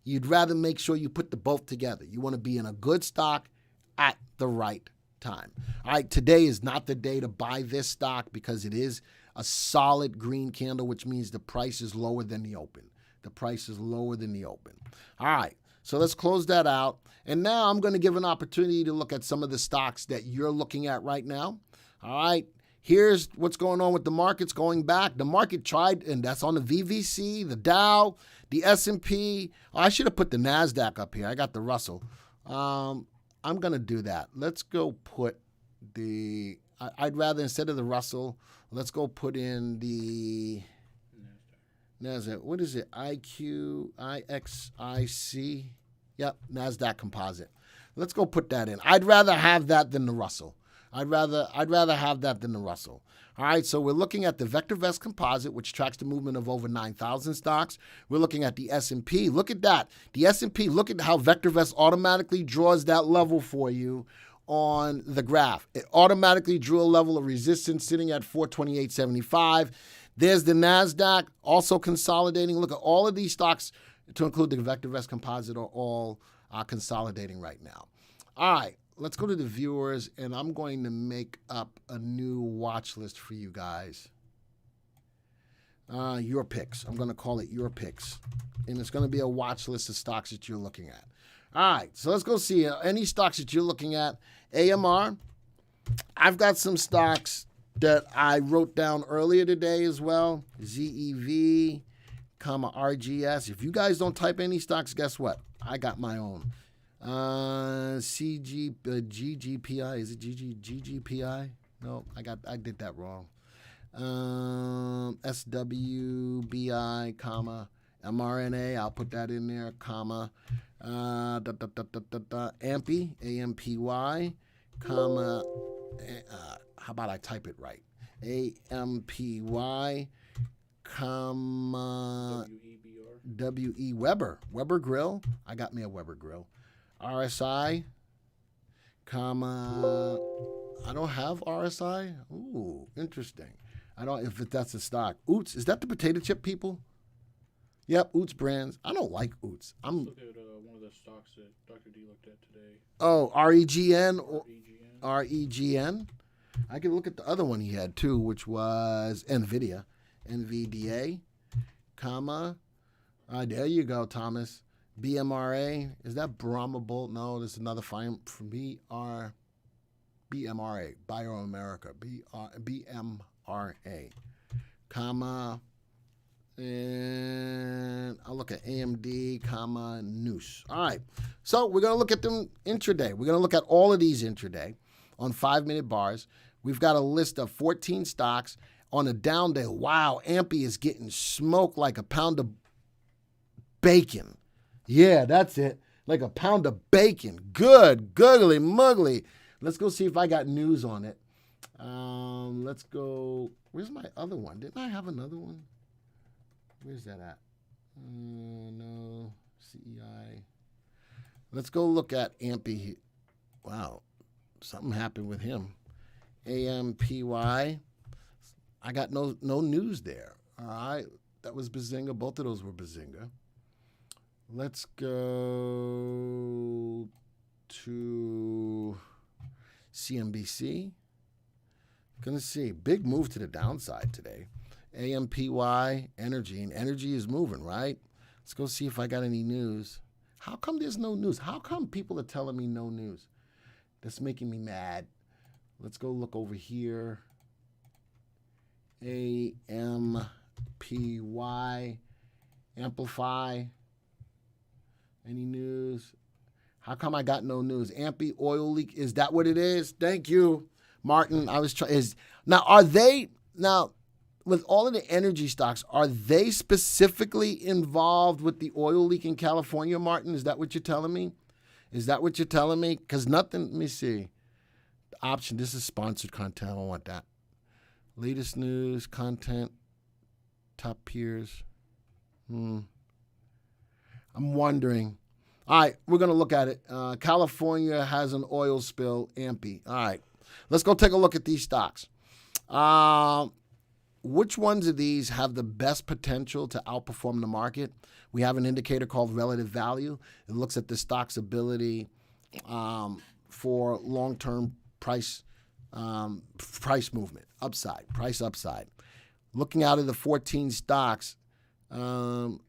You'd rather make sure you put the both together. You want to be in a good stock at the right time. All right, today is not the day to buy this stock because it is a solid green candle, which means the price is lower than the open. The price is lower than the open. All right, so let's close that out. And now I'm going to give an opportunity to look at some of the stocks that you're looking at right now. All right, here's what's going on with the markets going back. The market tried, and that's on the VVC, the Dow, the S&P. Oh, I should have put the NASDAQ up here. I got the Russell. I'm going to do that. Let's go put I'd rather, instead of the Russell, let's go put in the NASDAQ. What is it? IXIC. Yep, NASDAQ Composite. Let's go put that in. I'd rather have that than the Russell. I'd rather have that than the Russell. All right, so we're looking at the VectorVest Composite, which tracks the movement of over 9,000 stocks. We're looking at the S&P. Look at that. The S&P, look at how VectorVest automatically draws that level for you on the graph. It automatically drew a level of resistance sitting at 428.75. There's the NASDAQ also consolidating. Look at all of these stocks, to include the VectorVest Composite, are all consolidating right now. All right, let's go to the viewers, and I'm going to make up a new watch list for you guys. Your picks. I'm going to call it your picks. And it's going to be a watch list of stocks that you're looking at. All right, so let's go see any stocks that you're looking at. AMR. I've got some stocks that I wrote down earlier today as well. ZEV, RGS. If you guys don't type any stocks, guess what? I got my own. GGPI. Is it GGPI? No, I did that wrong. SWBI, mRNA. I'll put that in there, AMPY, AMPY, how about I type it right? AMPY, WE Weber. Weber Grill. I got me a Weber Grill. RSI, I don't have RSI. Ooh, interesting. I don't, if that's a stock. Oots, is that the potato chip people? Yep, Oots Brands. I don't like Oots. Let's look at one of the stocks that Dr. D looked at today. Oh, REGN? REGN? I can look at the other one he had too, which was NVIDIA. NVDA, there you go, Thomas. BMRA, is that Brahma Bolt? No, this is another fine from BMRA, BioAmerica, BMRA, and I'll look at AMD, Noose. All right, so we're going to look at them intraday. We're going to look at all of these intraday on 5-minute bars. We've got a list of 14 stocks. On a down day, wow, Ampy is getting smoked like a pound of bacon. Yeah, that's it. Like a pound of bacon. Good, googly muggly. Let's go see if I got news on it. Let's go. Where's my other one? Didn't I have another one? Where's that at? No, CEI. Let's go look at Ampy. Wow, something happened with him. AMPY. I got no news there. All right, that was Bazinga. Both of those were Bazinga. Let's go to CNBC. Gonna see big move to the downside today. AMPY Energy, and energy is moving, right? Let's go see if I got any news. How come there's no news? How come people are telling me no news? That's making me mad. Let's go look over here. AMPY. Amplify. Any news? How come I got no news? Ampy oil leak. Is that what it is? Thank you, Martin. I was trying. Are they with all of the energy stocks? Are they specifically involved with the oil leak in California, Martin? Is that what you're telling me? Because nothing. Let me see. Option. This is sponsored content. I don't want that. Latest news, content, top peers. I'm wondering. All right, we're going to look at it. California has an oil spill, Ampy. All right, let's go take a look at these stocks. Which ones of these have the best potential to outperform the market? We have an indicator called relative value. It looks at the stock's ability for long-term price movement, price upside. Looking out of the 14 stocks, 11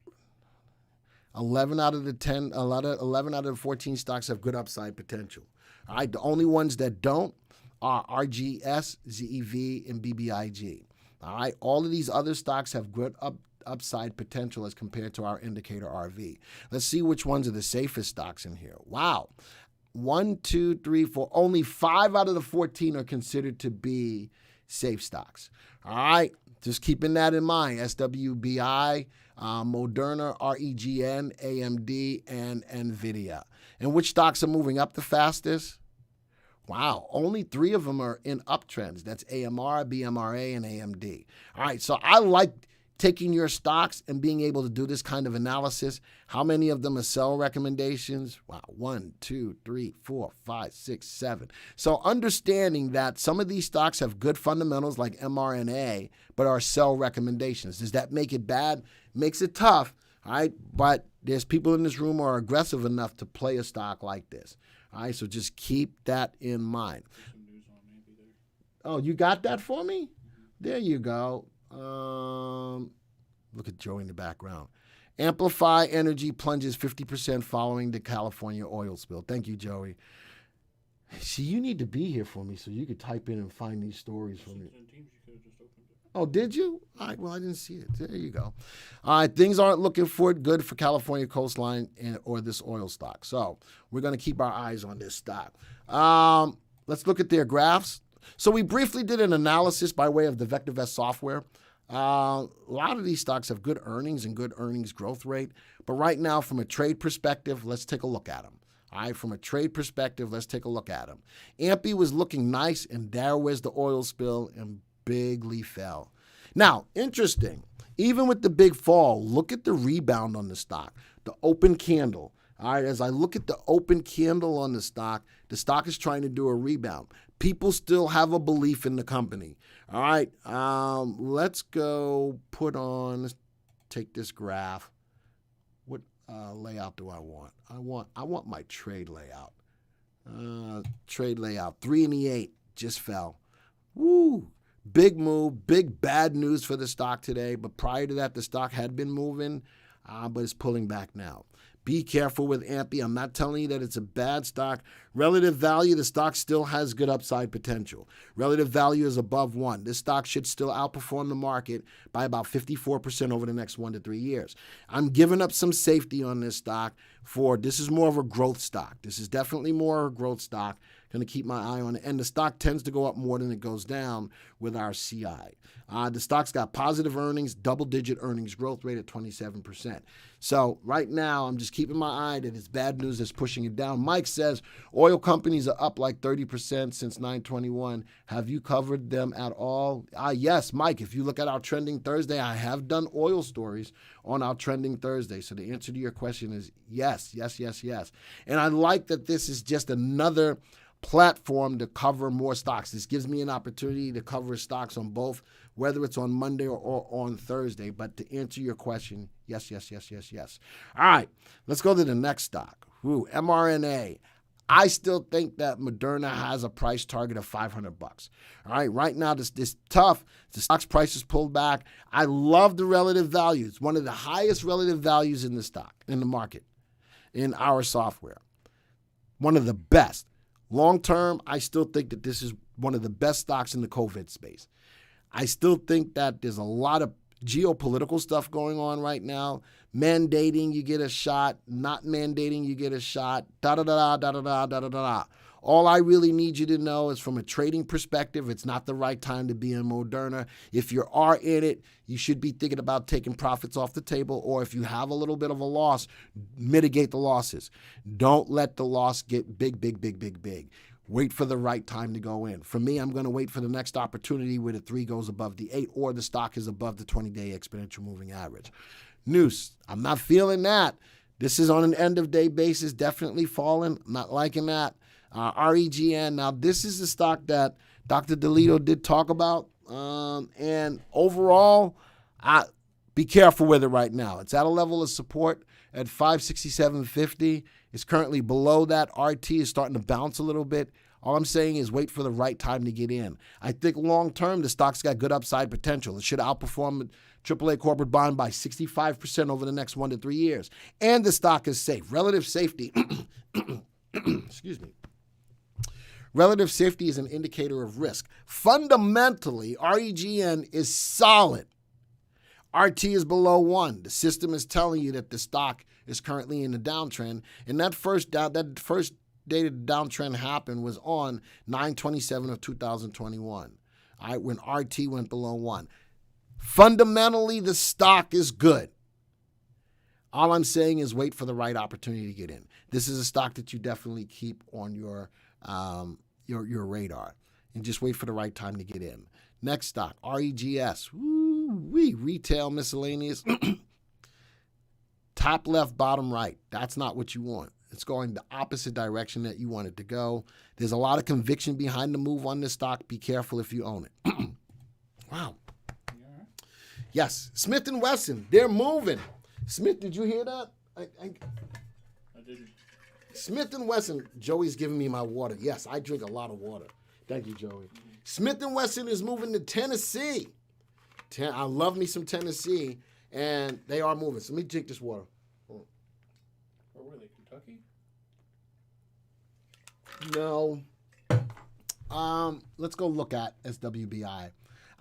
out of the 14 stocks have good upside potential. All right, the only ones that don't are RGS, ZEV, and BBIG. All right, all of these other stocks have good upside potential as compared to our indicator RV. Let's see which ones are the safest stocks in here. Wow. 1, 2, 3, 4. Only 5 out of the 14 are considered to be safe stocks. All right, just keeping that in mind. SWBI, Moderna, REGN, AMD, and NVIDIA. And which stocks are moving up the fastest? Wow, only 3 of them are in uptrends. That's AMR, BMRA, and AMD. All right, so I like taking your stocks and being able to do this kind of analysis. How many of them are sell recommendations? Wow, 1, 2, 3, 4, 5, 6, 7. So understanding that some of these stocks have good fundamentals like mRNA, but are sell recommendations. Does that make it bad? Makes it tough, all right? But there's people in this room who are aggressive enough to play a stock like this. All right, so just keep that in mind. Oh, you got that for me? There you go. Look at Joey in the background. Amplify Energy plunges 50% following the California oil spill. Thank you, Joey. See, you need to be here for me so you could type in and find these stories for me. Oh, did you? All right, well, I didn't see it. There you go. All right, things aren't looking good for California coastline or this oil stock. So we're going to keep our eyes on this stock. Let's look at their graphs. So we briefly did an analysis by way of the VectorVest software. A lot of these stocks have good earnings and good earnings growth rate. But right now, from a trade perspective, let's take a look at them. All right, from a trade perspective, let's take a look at them. Ampy was looking nice, and there was the oil spill, and bigly fell. Now, interesting, even with the big fall, look at the rebound on the stock, the open candle. All right, as I look at the open candle on the stock is trying to do a rebound. People still have a belief in the company. All right, let's go let's take this graph. What layout do I want? I want my trade layout. Trade layout, 3 and the 8 just fell. Woo! Big move, big bad news for the stock today. But prior to that, the stock had been moving, but it's pulling back now. Be careful with Ampy. I'm not telling you that it's a bad stock. Relative value, the stock still has good upside potential. Relative value is above 1. This stock should still outperform the market by about 54% over the next 1 to 3 years. I'm giving up some safety on this stock this is more of a growth stock. This is definitely more of a growth stock. Going to keep my eye on it. And the stock tends to go up more than it goes down with our CI. The stock's got positive earnings, double-digit earnings growth rate at 27%. So right now, I'm just keeping my eye that it's bad news that's pushing it down. Mike says oil companies are up like 30% since 9/21. Have you covered them at all? Yes, Mike. If you look at our Trending Thursday, I have done oil stories on our Trending Thursday. So the answer to your question is yes, yes, yes, yes. And I like that this is just another platform to cover more stocks. This gives me an opportunity to cover stocks on both, whether it's on Monday or on Thursday. But to answer your question, yes, yes, yes, yes, yes. All right, let's go to the next stock. mRNA. I still think that Moderna has a price target of $500. All right, right now this tough. The stock's price is pulled back. I love the relative value. It's one of the highest relative values in the stock, in the market, in our software. One of the best. Long term, I still think that this is one of the best stocks in the COVID space. I still think that there's a lot of geopolitical stuff going on right now. Mandating, you get a shot. Not mandating, you get a shot. Da-da-da-da-da-da-da-da-da-da. All I really need you to know is from a trading perspective, it's not the right time to be in Moderna. If you are in it, you should be thinking about taking profits off the table, or if you have a little bit of a loss, mitigate the losses. Don't let the loss get big, big, big, big, big. Wait for the right time to go in. For me, I'm going to wait for the next opportunity where the 3 goes above the 8 or the stock is above the 20-day exponential moving average. Noose, I'm not feeling that. This is on an end-of-day basis, definitely falling. I'm not liking that. REGN, now this is the stock that Dr. DeLito did talk about. And overall, be careful with it right now. It's at a level of support at 567.50. It's currently below that. RT is starting to bounce a little bit. All I'm saying is wait for the right time to get in. I think long-term, the stock's got good upside potential. It should outperform AAA corporate bond by 65% over the next 1 to 3 years. And the stock is safe. Relative safety, excuse me. Relative safety is an indicator of risk. Fundamentally, REGN is solid. RT is below 1. The system is telling you that the stock is currently in a downtrend. And that first day the downtrend happened was on 9/27 of 2021, all right, when RT went below 1. Fundamentally, the stock is good. All I'm saying is wait for the right opportunity to get in. This is a stock that you definitely keep on your radar, and just wait for the right time to get in. Next stock, REGS. Retail miscellaneous. Top left, bottom right. That's not what you want. It's going the opposite direction that you want it to go. There's a lot of conviction behind the move on this stock. Be careful if you own it. Wow. Yes, Smith & Wesson, they're moving. Smith, did you hear that? I didn't. Smith & Wesson, Joey's giving me my water. Yes, I drink a lot of water. Thank you, Joey. Smith & Wesson is moving to Tennessee. I love me some Tennessee, and they are moving. So let me drink this water. Where were they, Kentucky? No. Let's go look at SWBI.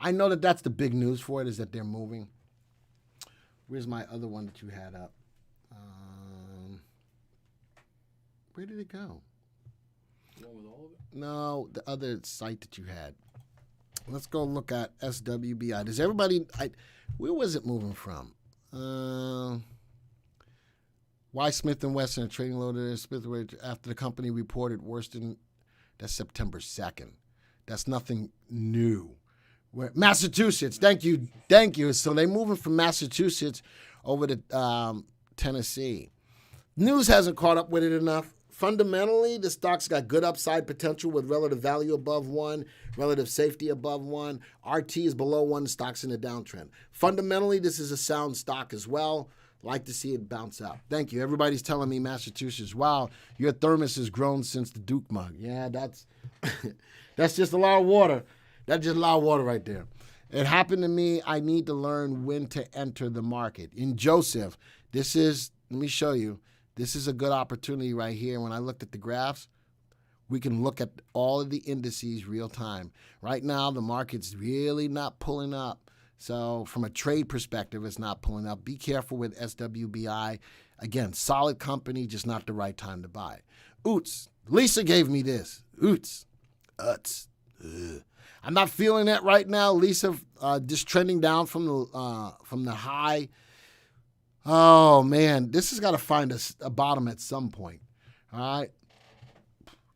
I know that that's the big news for it, is that they're moving. Where's my other one that you had up? Where did it go? The one with all of it? No, the other site that you had. Let's go look at SWBI. Does everybody... where was it moving from? Why Smith & Wesson trading low to Smith after the company reported worse than... That's September 2nd. That's nothing new. Massachusetts. Thank you. So they're moving from Massachusetts over to Tennessee. News hasn't caught up with it enough. Fundamentally, the stock's got good upside potential with relative value above 1, relative safety above 1. RT is below 1, the stock's in a downtrend. Fundamentally, this is a sound stock as well. Like to see it bounce up. Thank you. Everybody's telling me Massachusetts, wow, your thermos has grown since the Duke mug. Yeah, that's just a lot of water. That's just a lot of water right there. It happened to me. I need to learn when to enter the market. In Joseph, let me show you. This is a good opportunity right here. When I looked at the graphs, we can look at all of the indices real time. Right now, the market's really not pulling up. So from a trade perspective, it's not pulling up. Be careful with SWBI. Again, solid company, just not the right time to buy. Oots. Lisa gave me this. Oots. Uts. Ugh. I'm not feeling that right now. Lisa, just trending down from the high. Oh, man, this has got to find a bottom at some point. All right.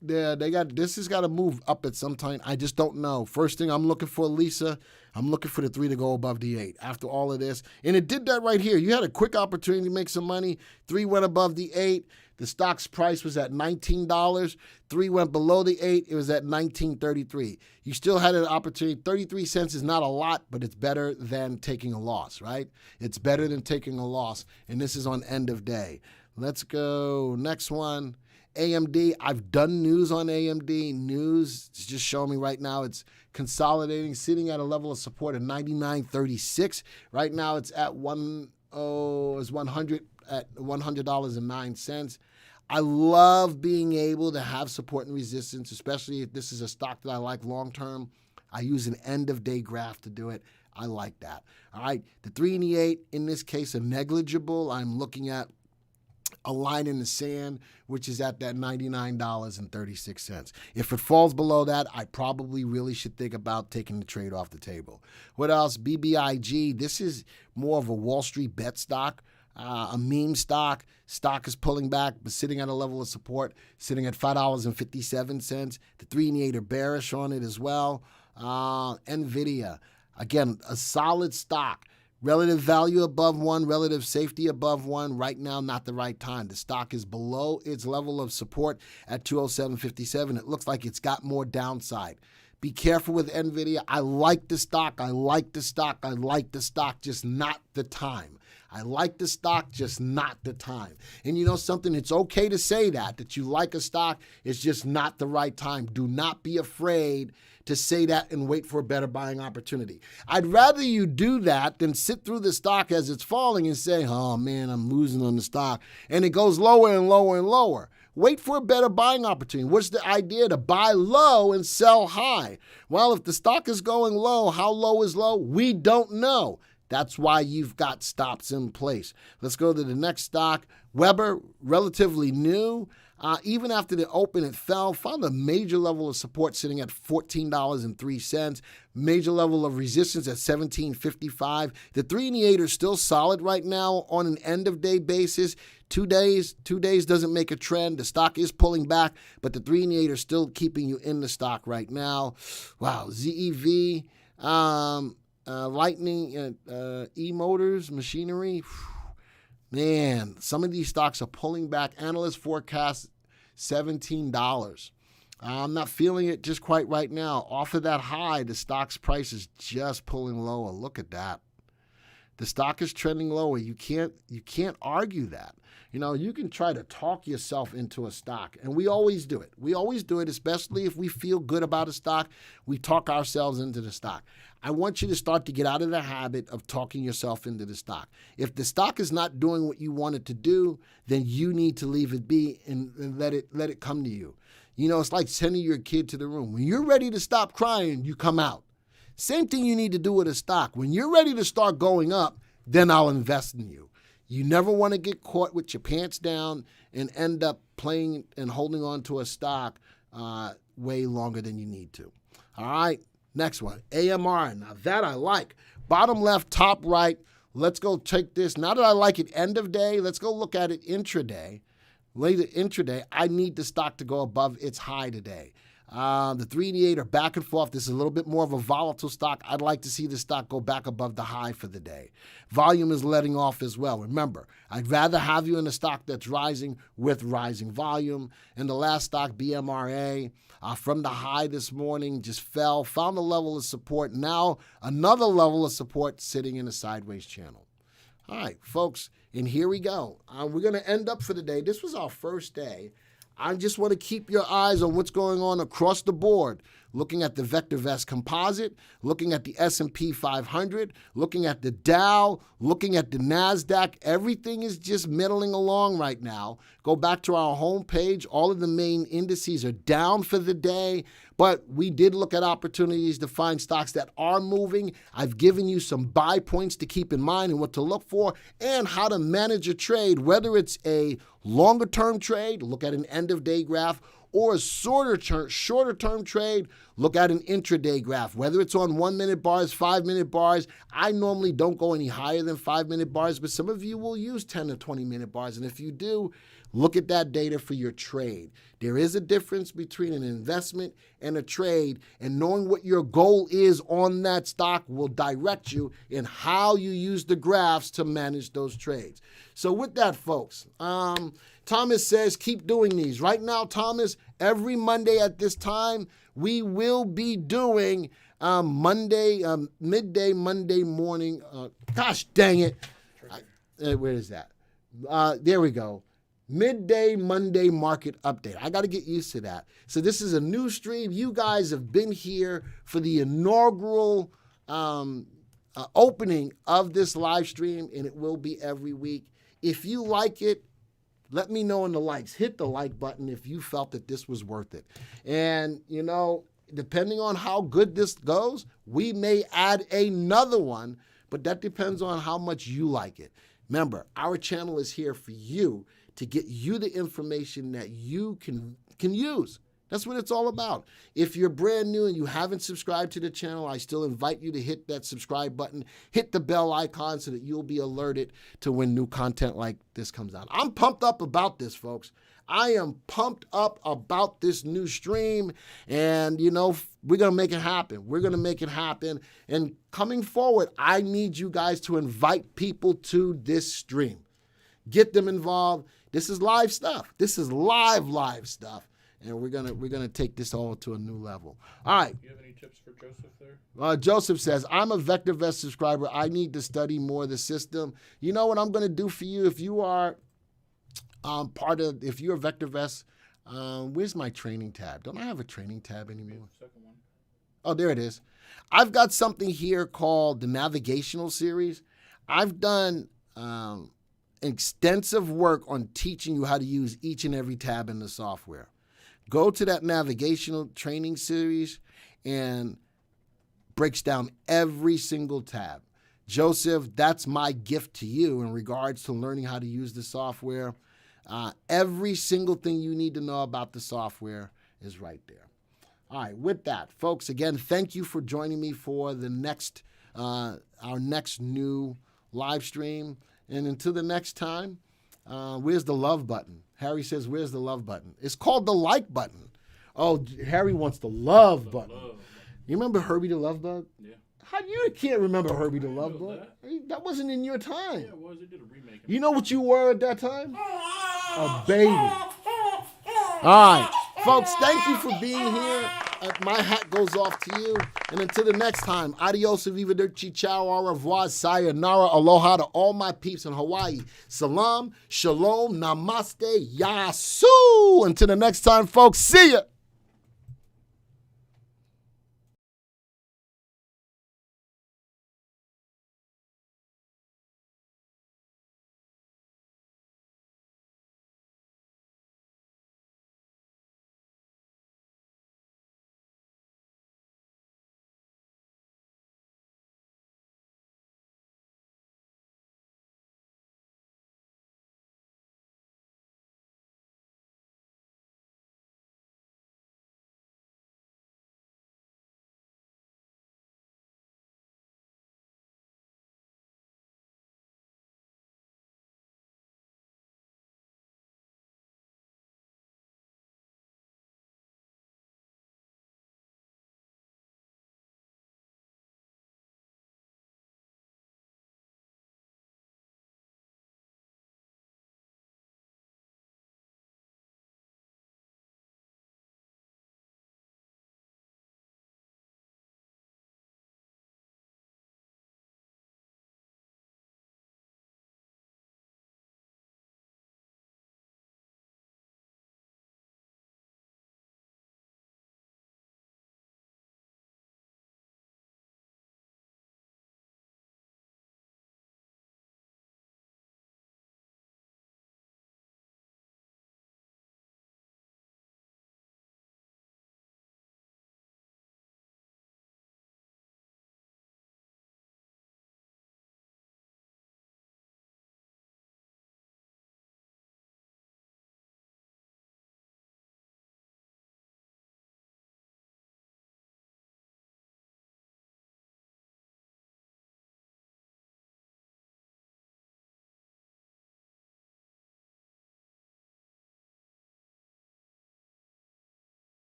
Yeah, this has got to move up at some time. I just don't know. First thing I'm looking for, Lisa, I'm looking for the 3 to go above the 8 after all of this. And it did that right here. You had a quick opportunity to make some money. 3 went above the 8. The stock's price was at $19. 3 went below the 8. It was at $19.33. You still had an opportunity. 33 cents is not a lot, but it's better than taking a loss, right? It's better than taking a loss. And this is on end of day. Let's go. Next one. AMD. I've done news on AMD. News is just showing me right now it's consolidating, sitting at a level of support of 99.36. Right now it's at $100.09. I love being able to have support and resistance, especially if this is a stock that I like long term. I use an end-of-day graph to do it. I like that. All right, the 3 and the 8 in this case are negligible. I'm looking at a line in the sand, which is at that $99.36. If it falls below that, I probably really should think about taking the trade off the table. What else? BBIG, this is more of a Wall Street bet stock, a meme stock. Stock is pulling back, but sitting at a level of support, sitting at $5.57. The 3 and the 8 are bearish on it as well. NVIDIA, again, a solid stock. Relative value above 1, relative safety above 1. Right now, not the right time. The stock is below its level of support at 207.57. It looks like it's got more downside. Be careful with NVIDIA. I like the stock. I like the stock. I like the stock, just not the time. I like the stock, just not the time. And you know something? It's okay to say that you like a stock. It's just not the right time. Do not be afraid to say that and wait for a better buying opportunity. I'd rather you do that than sit through the stock as it's falling and say, oh man, I'm losing on the stock. And it goes lower and lower and lower. Wait for a better buying opportunity. What's the idea? To buy low and sell high. Well, if the stock is going low, how low is low? We don't know. That's why you've got stops in place. Let's go to the next stock. Weber, relatively new. Even after the open, it fell, found a major level of support sitting at $14.03. Major level of resistance at $17.55. The 3 and the 8 are still solid right now on an end-of-day basis. 2 days doesn't make a trend. The stock is pulling back, but the 3 and the 8 are still keeping you in the stock right now. Wow, ZEV, Lightning, E-Motors, machinery. Man, some of these stocks are pulling back. Analysts forecast $17. I'm not feeling it just quite right now. Off of that high, the stock's price is just pulling lower. Look at that. The stock is trending lower. You can't argue that. You know, you can try to talk yourself into a stock, and we always do it. We always do it, especially if we feel good about a stock. We talk ourselves into the stock. I want you to start to get out of the habit of talking yourself into the stock. If the stock is not doing what you want it to do, then you need to leave it be and let it come to you. You know, it's like sending your kid to the room. When you're ready to stop crying, you come out. Same thing you need to do with a stock. When you're ready to start going up, then I'll invest in you. You never want to get caught with your pants down and end up playing and holding on to a stock way longer than you need to. All right, next one, AMR. Now that I like. Bottom left, top right. Let's go take this. Now that I like it end of day, let's go look at it intraday. Later intraday, I need the stock to go above its high today. The 3 and the 8 are back and forth. This is a little bit more of a volatile stock. I'd like to see the stock go back above the high for the day. Volume is letting off as well. Remember, I'd rather have you in a stock that's rising with rising volume. And the last stock, BMRA, from the high this morning, just fell, found a level of support. Now another level of support sitting in a sideways channel. All right, folks, and here we go. We're going to end up for the day. This was our first day. I just want to keep your eyes on what's going on across the board, looking at the VectorVest composite, looking at the S&P 500, looking at the Dow, looking at the NASDAQ. Everything is just middling along right now. Go back to our homepage. All of the main indices are down for the day, but we did look at opportunities to find stocks that are moving. I've given you some buy points to keep in mind and what to look for and how to manage a trade, whether it's a longer-term trade, look at an end-of-day graph, or a shorter-term trade, look at an intraday graph, whether it's on 1-minute bars, 5-minute bars. I normally don't go any higher than 5-minute bars, but some of you will use 10 or 20-minute bars, and if you do, look at that data for your trade. There is a difference between an investment and a trade, and knowing what your goal is on that stock will direct you in how you use the graphs to manage those trades. So with that, folks, Thomas says keep doing these. Right now, Thomas, every Monday at this time, we will be doing midday Monday morning. Gosh dang it. Where is that? There we go. Midday Monday market update. I got to get used to that. So this is a new stream. You guys have been here for the inaugural opening of this live stream, and it will be every week. If you like it, let me know in the likes. Hit the like button if you felt that this was worth it. And, you know, depending on how good this goes, we may add another one, but that depends on how much you like it. Remember, our channel is here for you to get you the information that you can use. That's what it's all about. If you're brand new and you haven't subscribed to the channel, I still invite you to hit that subscribe button, hit the bell icon so that you'll be alerted to when new content like this comes out. I'm pumped up about this, folks. I am pumped up about this new stream, and, you know, we're going to make it happen. We're going to make it happen. And coming forward, I need you guys to invite people to this stream. Get them involved. This is live stuff. This is live stuff. And we're gonna take this all to a new level. All right. Do you have any tips for Joseph there? Joseph says, I'm a VectorVest subscriber. I need to study more of the system. You know what I'm gonna do for you? If you are if you're a VectorVest, where's my training tab? Don't I have a training tab anymore? Second one. Oh, there it is. I've got something here called the navigational series. I've done extensive work on teaching you how to use each and every tab in the software. Go to that navigational training series and breaks down every single tab. Joseph, that's my gift to you in regards to learning how to use the software. Every single thing you need to know about the software is right there. All right, with that, folks, again, thank you for joining me for the next, our next new live stream. And until the next time, where's the love button? Harry says, where's the love button? It's called the like button. Oh, Harry wants the love button. You remember Herbie the Love Bug? Yeah. How you can't remember Herbie the Love know Bug? That wasn't in your time. Yeah, it was. They did a remake. You know what you were at that time? A baby. All right, folks, thank you for being here. My hat goes off to you. And until the next time, adios, arrivederci, ciao, au revoir, sayonara, aloha to all my peeps in Hawaii. Salam, shalom, namaste, yasu. Until the next time, folks, see ya.